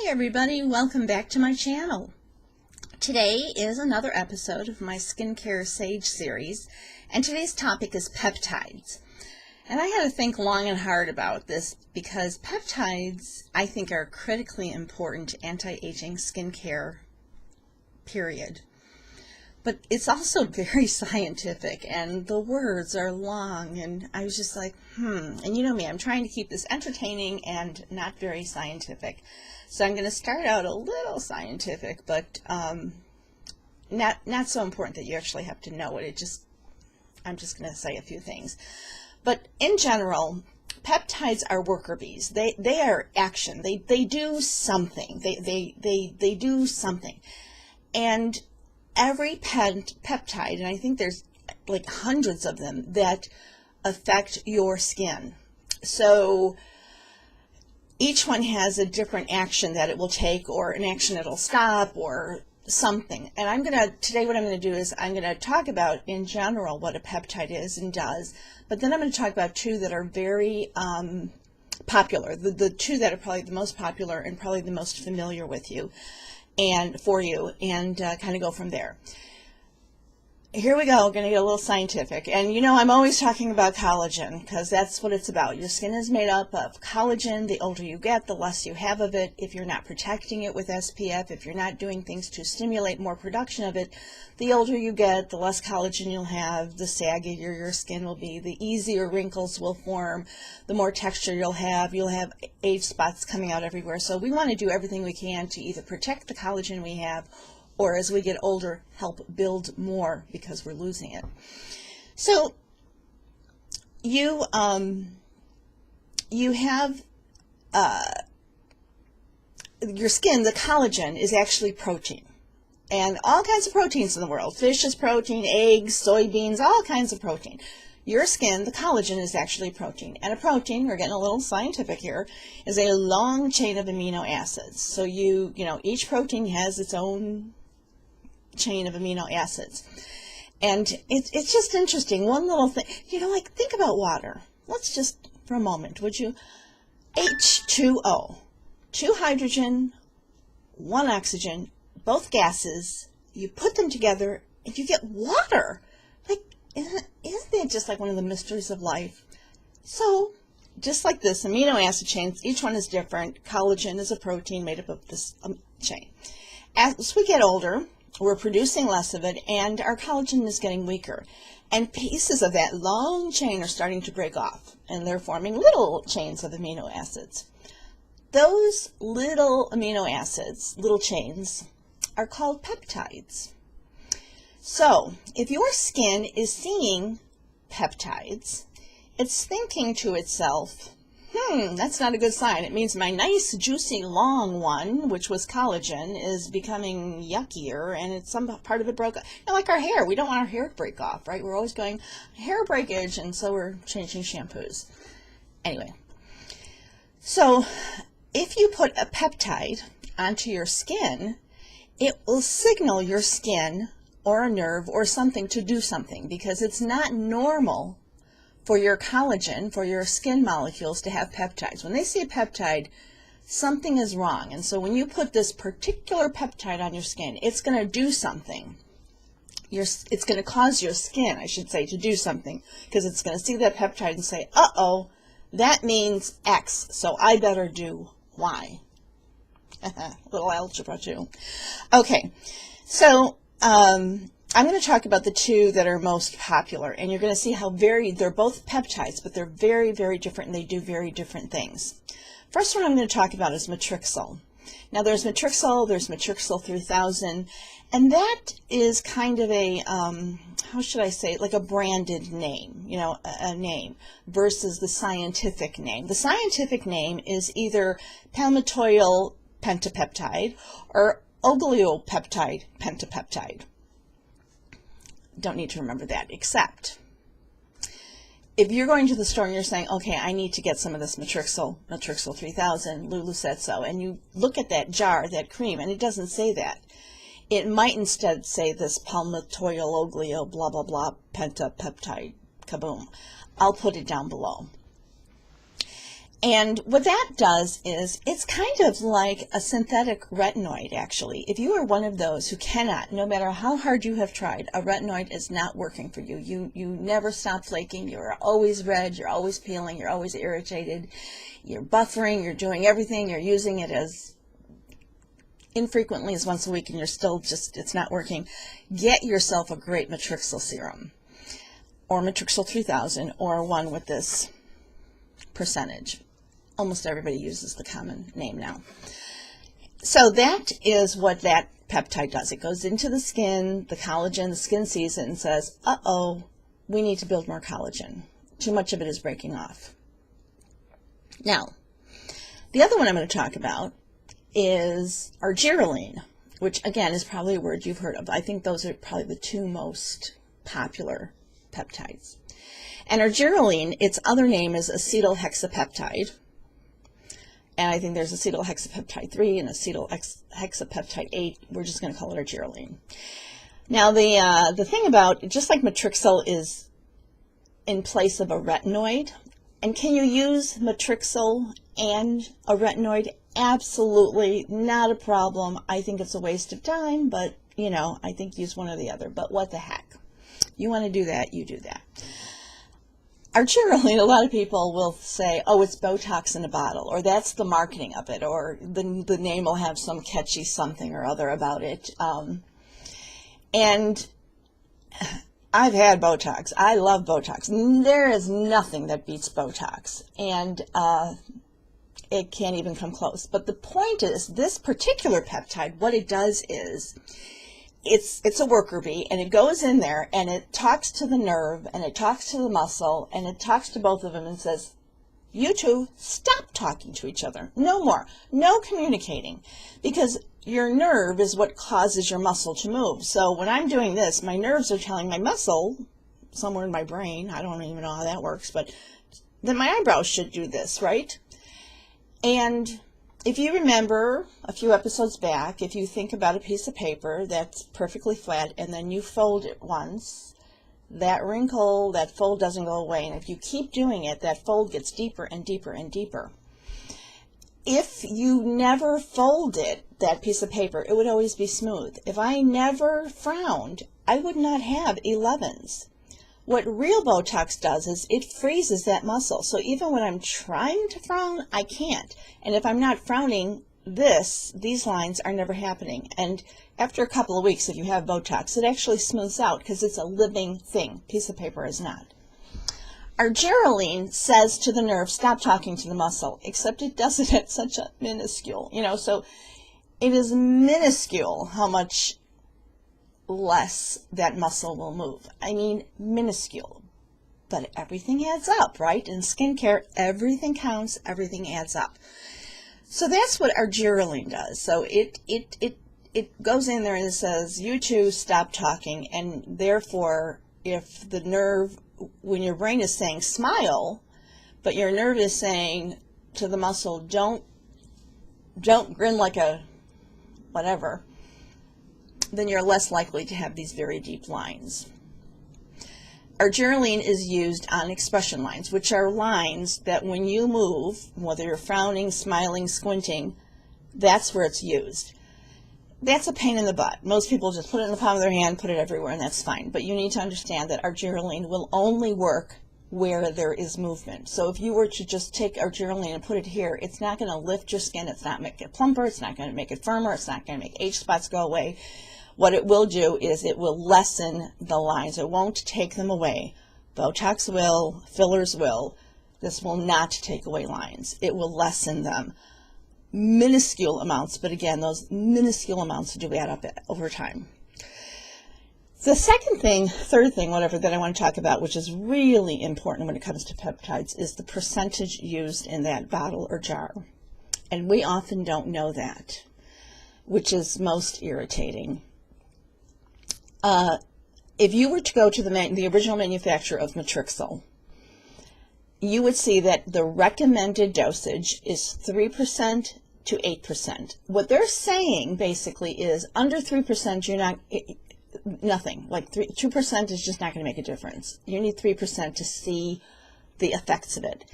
Hi everybody, welcome back to my channel. Today is another episode of my Skincare Sage series, and today's topic is peptides. And I had to think long and hard about this because peptides, I think, are critically important anti-aging skincare, period. But it's also very scientific, and the words are long, and I was just like, And you know me, I'm trying to keep this entertaining and not very scientific. So I'm going to start out a little scientific, but not so important that you actually have to know it. I'm just going to say a few things. But in general, peptides are worker bees. They are action. They do something. They do something. And every peptide, and I think there's like hundreds of them, that affect your skin. So each one has a different action that it will take, or an action it'll stop, or something. And today what I'm going to do is I'm going to talk about in general what a peptide is and does, but then I'm going to talk about two that are very popular, the two that are probably the most popular and probably the most familiar with you and for you, and kind of go from there. Here we go, going to get a little scientific. And you know, I'm always talking about collagen because that's what it's about. Your skin is made up of collagen. The older you get, the less you have of it. If you're not protecting it with SPF, if you're not doing things to stimulate more production of it, the older you get, the less collagen you'll have, the saggier your skin will be, the easier wrinkles will form, the more texture you'll have age spots coming out everywhere. So we want to do everything we can to either protect the collagen we have, or as we get older, help build more because we're losing it. So you have your skin, the collagen is actually protein. And all kinds of proteins in the world. Fish is protein, eggs, soybeans, all kinds of protein. Your skin, the collagen, is actually protein. And a protein, we're getting a little scientific here, is a long chain of amino acids. So you know, each protein has its own chain of amino acids. And it's just interesting. One little thing, you know, like think about water. Let's just, for a moment, would you? H2O, 2 hydrogen, 1 oxygen, both gases, you put them together and you get water. Like, isn't that just like one of the mysteries of life? So, just like this, amino acid chains, each one is different. Collagen is a protein made up of this chain. As we get older, we're producing less of it, and our collagen is getting weaker. And pieces of that long chain are starting to break off, and they're forming little chains of amino acids. Those little amino acids, little chains, are called peptides. So, if your skin is seeing peptides, it's thinking to itself, that's not a good sign. It means my nice, juicy, long one, which was collagen, is becoming yuckier, and it's some part of it broke off. You know, like our hair. We don't want our hair to break off, right? We're always going hair breakage, and so we're changing shampoos. Anyway, so if you put a peptide onto your skin, it will signal your skin or a nerve or something to do something, because it's not normal for your collagen, for your skin molecules to have peptides. When they see a peptide, something is wrong. And so when you put this particular peptide on your skin, it's going to do something. It's going to cause your skin, I should say, to do something, because it's going to see that peptide and say, uh-oh, that means X, so I better do Y. Little algebra too. Okay, so I'm going to talk about the two that are most popular, and you're going to see how they're both peptides, but they're very, very different, and they do very different things. First one I'm going to talk about is Matrixyl. Now there's Matrixyl 3000, and that is kind of a, how should I say it, like a branded name, you know, a name, versus the scientific name. The scientific name is either palmitoyl pentapeptide or oligopeptide pentapeptide. Don't need to remember that, except if you're going to the store and you're saying, okay, I need to get some of this Matrixyl 3000, Lulu said so, and you look at that jar, that cream, and it doesn't say that. It might instead say this palmitoyl oligopeptide blah blah blah pentapeptide kaboom. I'll put it down below. And what that does is it's kind of like a synthetic retinoid, actually. If you are one of those who cannot, no matter how hard you have tried, a retinoid is not working for you. You never stop flaking. You're always red. You're always peeling. You're always irritated. You're buffering. You're doing everything. You're using it as infrequently as once a week, and you're still just, it's not working. Get yourself a great Matrixyl serum, or Matrixyl 3000, or one with this percentage. Almost everybody uses the common name now. So that is what that peptide does. It goes into the skin, the collagen, the skin sees it and says, uh-oh, we need to build more collagen. Too much of it is breaking off. Now, the other one I'm going to talk about is Argiriline, which again is probably a word you've heard of. I think those are probably the two most popular peptides. And Argiriline, its other name is acetohexapeptide. And I think there's acetohexapeptide 3 and acetohexapeptide 8. We're just going to call it Argiriline. Now, the thing about, just like Matrixyl is in place of a retinoid, and can you use Matrixyl and a retinoid? Absolutely, not a problem. I think it's a waste of time, but, you know, I think use one or the other. But what the heck? You want to do that, you do that. Argiriline, a lot of people will say, oh, it's Botox in a bottle, or that's the marketing of it, or the name will have some catchy something or other about it. And I've had Botox. I love Botox. There is nothing that beats Botox, and it can't even come close. But the point is, this particular peptide, what it does is, it's a worker bee, and it goes in there and it talks to the nerve and it talks to the muscle and it talks to both of them and says, you two, stop talking to each other. No more. No communicating. Because your nerve is what causes your muscle to move. So when I'm doing this, my nerves are telling my muscle, somewhere in my brain, I don't even know how that works, but then my eyebrows should do this, right? And if you remember a few episodes back, if you think about a piece of paper that's perfectly flat and then you fold it once, that wrinkle, that fold doesn't go away. And if you keep doing it, that fold gets deeper and deeper and deeper. If you never folded that piece of paper, it would always be smooth. If I never frowned, I would not have 11s. What real Botox does is it freezes that muscle. So even when I'm trying to frown, I can't. And if I'm not frowning, these lines are never happening. And after a couple of weeks, if you have Botox, it actually smooths out because it's a living thing. Piece of paper is not. Argiriline says to the nerve, stop talking to the muscle, except it does it at such a minuscule, so it is minuscule how much less that muscle will move. I mean, minuscule. But everything adds up, right? In skincare, everything counts, everything adds up. So that's what Argiriline does. So it goes in there and it says, you two stop talking, and therefore, if the nerve, when your brain is saying smile, but your nerve is saying to the muscle, don't grin like a whatever, then you're less likely to have these very deep lines. Argiriline is used on expression lines, which are lines that when you move, whether you're frowning, smiling, squinting, that's where it's used. That's a pain in the butt. Most people just put it in the palm of their hand, put it everywhere, and that's fine. But you need to understand that Argiriline will only work where there is movement. So if you were to just take Argiriline and put it here, it's not going to lift your skin. It's not make it plumper. It's not going to make it firmer. It's not going to make age spots go away. What it will do is it will lessen the lines. It won't take them away. Botox will, fillers will. This will not take away lines. It will lessen them. Minuscule amounts, but again, those minuscule amounts do add up over time. The third thing, whatever, that I want to talk about, which is really important when it comes to peptides, is the percentage used in that bottle or jar. And we often don't know that, which is most irritating. If you were to go to the original manufacturer of Matrixyl, you would see that the recommended dosage is 3% to 8%. What they're saying basically is under 3%, you're not, nothing. Like 2% is just not going to make a difference. You need 3% to see the effects of it.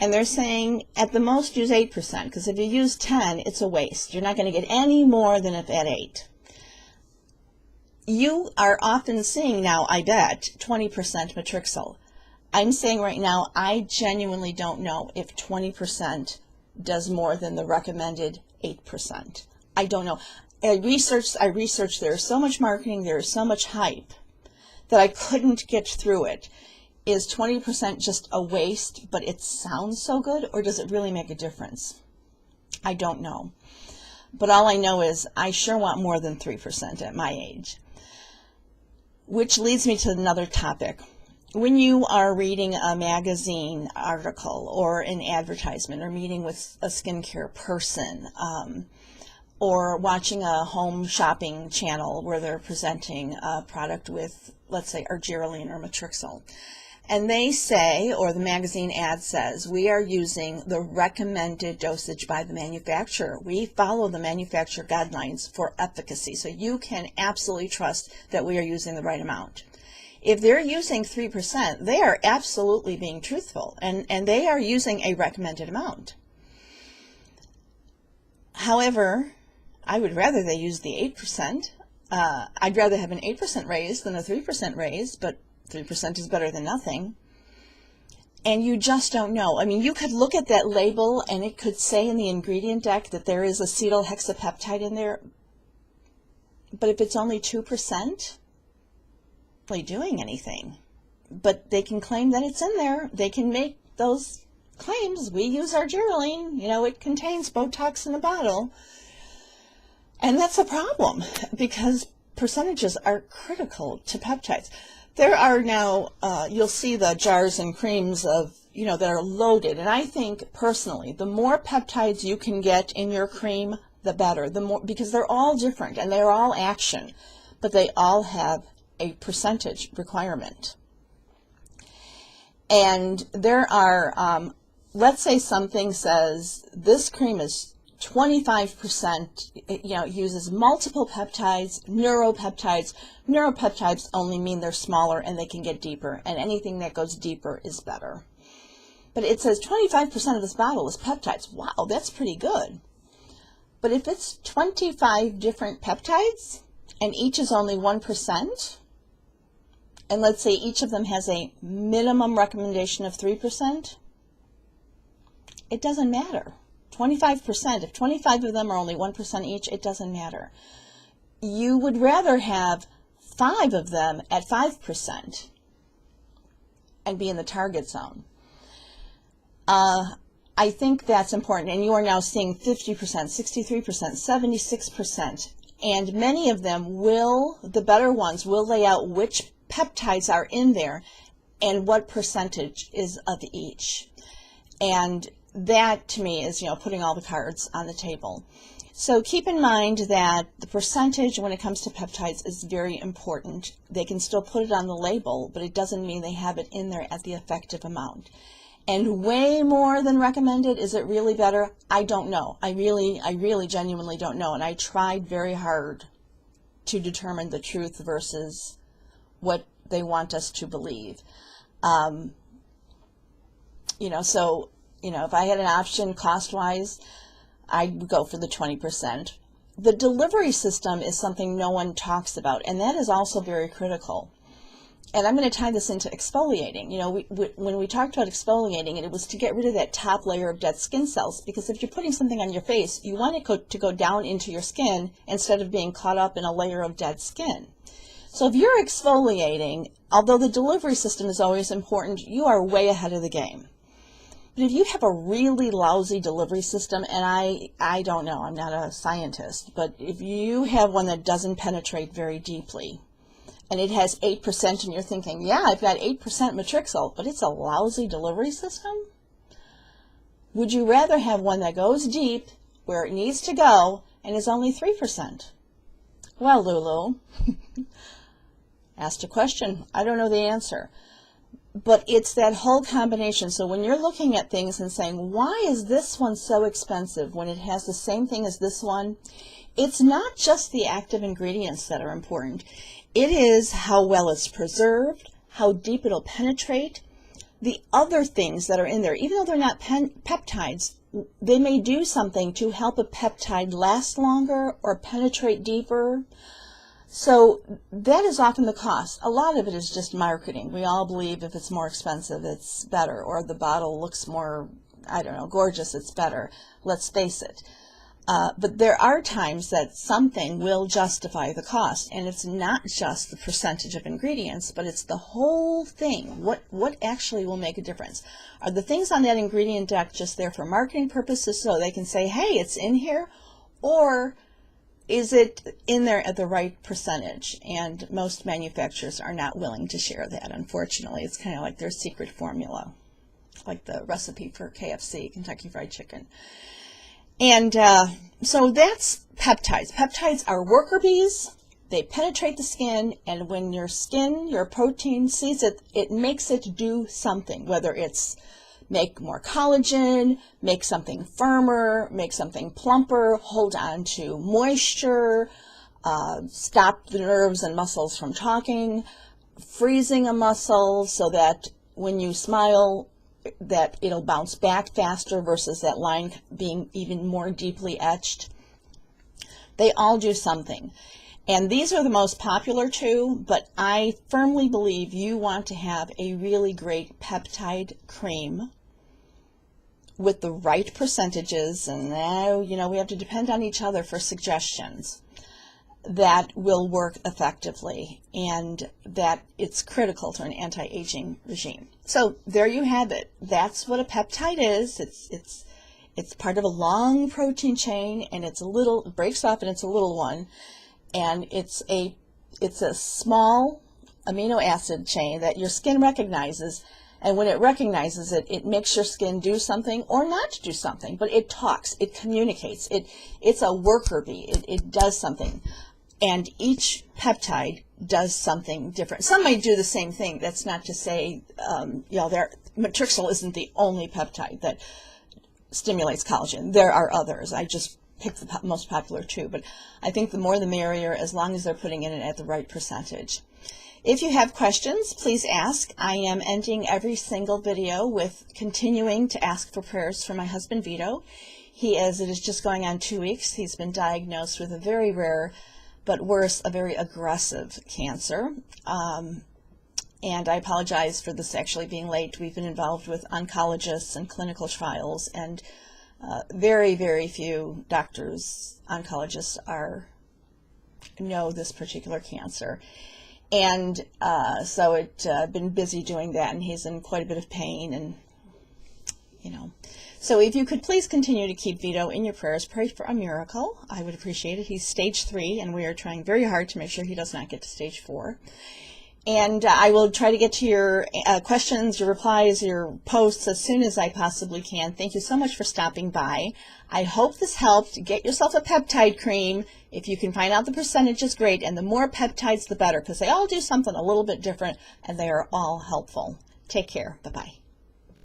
And they're saying at the most use 8%, because if you use 10, it's a waste. You're not going to get any more than if at 8. You are often seeing now, I bet, 20% Matrixyl. I'm saying right now, I genuinely don't know if 20% does more than the recommended 8%. I don't know. I researched, there is so much marketing, there is so much hype that I couldn't get through it. Is 20% just a waste, but it sounds so good, or does it really make a difference? I don't know. But all I know is I sure want more than 3% at my age. Which leads me to another topic. When you are reading a magazine article or an advertisement or meeting with a skincare person, or watching a home shopping channel where they're presenting a product with, let's say, Argiriline or Matrixyl, and they say, or the magazine ad says, we are using the recommended dosage by the manufacturer. We follow the manufacturer guidelines for efficacy, so you can absolutely trust that we are using the right amount. If they're using 3%, they are absolutely being truthful, and they are using a recommended amount. However, I would rather they use the 8%. I'd rather have an 8% raise than a 3% raise, but 3% is better than nothing. And you just don't know. I mean, you could look at that label and it could say in the ingredient deck that there is acetohexapeptide in there. But if it's only 2%, really doing anything. But they can claim that it's in there. They can make those claims. We use Argiriline. You know, it contains Botox in a bottle. And that's a problem because percentages are critical to peptides. There are now, you'll see the jars and creams of, you know, that are loaded. And I think personally, the more peptides you can get in your cream, the better. The more, because they're all different and they're all action, but they all have a percentage requirement. And there are, let's say something says this cream is 25%, you know, uses multiple peptides, neuropeptides. Neuropeptides only mean they're smaller and they can get deeper, and anything that goes deeper is better. But it says 25% of this bottle is peptides. Wow, that's pretty good. But if it's 25 different peptides and each is only 1%, and let's say each of them has a minimum recommendation of 3%, it doesn't matter. 25%, if 25 of them are only 1% each, it doesn't matter. You would rather have 5 of them at 5% and be in the target zone. I think that's important, and you are now seeing 50%, 63%, 76%, and many of them will, the better ones, will lay out which peptides are in there and what percentage is of each. And that, to me, is, you know, putting all the cards on the table. So keep in mind that the percentage when it comes to peptides is very important. They can still put it on the label, but it doesn't mean they have it in there at the effective amount. And way more than recommended, is it really better? I don't know. I really genuinely don't know. And I tried very hard to determine the truth versus what they want us to believe. You know, so, you know, if I had an option cost-wise, I would go for the 20%. The delivery system is something no one talks about, and that is also very critical. And I'm going to tie this into exfoliating. You know, when we talked about exfoliating, it was to get rid of that top layer of dead skin cells, because if you're putting something on your face, you want it to go down into your skin instead of being caught up in a layer of dead skin. So if you're exfoliating, although the delivery system is always important, you are way ahead of the game. But if you have a really lousy delivery system, and I don't know, I'm not a scientist, but if you have one that doesn't penetrate very deeply, and it has 8%, and you're thinking, yeah, I've got 8% Matrixyl, but it's a lousy delivery system? Would you rather have one that goes deep, where it needs to go, and is only 3%? Well, Lulu, asked a question. I don't know the answer. But it's that whole combination. So when you're looking at things and saying, why is this one so expensive when it has the same thing as this one? It's not just the active ingredients that are important. It is how well it's preserved, how deep it'll penetrate, the other things that are in there, even though they're not peptides, they may do something to help a peptide last longer or penetrate deeper. So that is often the cost. A lot of it is just marketing. We all believe if it's more expensive, it's better, or the bottle looks more, I don't know, gorgeous, it's better. Let's face it. But there are times that something will justify the cost, and it's not just the percentage of ingredients, but it's the whole thing. What actually will make a difference? Are the things on that ingredient deck just there for marketing purposes so they can say, hey, it's in here? Or is it in there at the right percentage? And most manufacturers are not willing to share that, unfortunately. It's kind of like their secret formula, like the recipe for KFC, Kentucky Fried Chicken. And so that's peptides. Peptides are worker bees. They penetrate the skin, and when your skin, your protein sees it, it makes it do something, whether it's make more collagen, make something firmer, make something plumper, hold on to moisture, stop the nerves and muscles from talking, freezing a muscle so that when you smile, that it'll bounce back faster versus that line being even more deeply etched. They all do something. And these are the most popular two, but I firmly believe you want to have a really great peptide cream with the right percentages, and now, you know, we have to depend on each other for suggestions, that will work effectively, and that it's critical to an anti-aging regime. So there you have it. That's what a peptide is. It's part of a long protein chain, and it's a little, it breaks off, and it's a little one, and it's a small amino acid chain that your skin recognizes. And when it recognizes it, it makes your skin do something or not do something. But it talks, it communicates, it's a worker bee, it does something. And each peptide does something different. Some might do the same thing. That's not to say, Matrixyl isn't the only peptide that stimulates collagen. There are others. I just picked the most popular two. But I think the more the merrier, as long as they're putting in it at the right percentage. If you have questions, please ask. I am ending every single video with continuing to ask for prayers for my husband, Vito. It is just going on 2 weeks. He's been diagnosed with a very rare, but worse, a very aggressive cancer. And I apologize for this actually being late. We've been involved with oncologists and clinical trials, and very, very few doctors, oncologists know this particular cancer. And so I've been busy doing that, and he's in quite a bit of pain, and, you know. So if you could please continue to keep Vito in your prayers, pray for a miracle. I would appreciate it. He's stage 3, and we are trying very hard to make sure he does not get to stage 4. And I will try to get to your questions, your replies, your posts as soon as I possibly can. Thank you so much for stopping by. I hope this helped. Get yourself a peptide cream. If you can find out the percentage, great. And the more peptides, the better, because they all do something a little bit different, and they are all helpful. Take care. Bye-bye.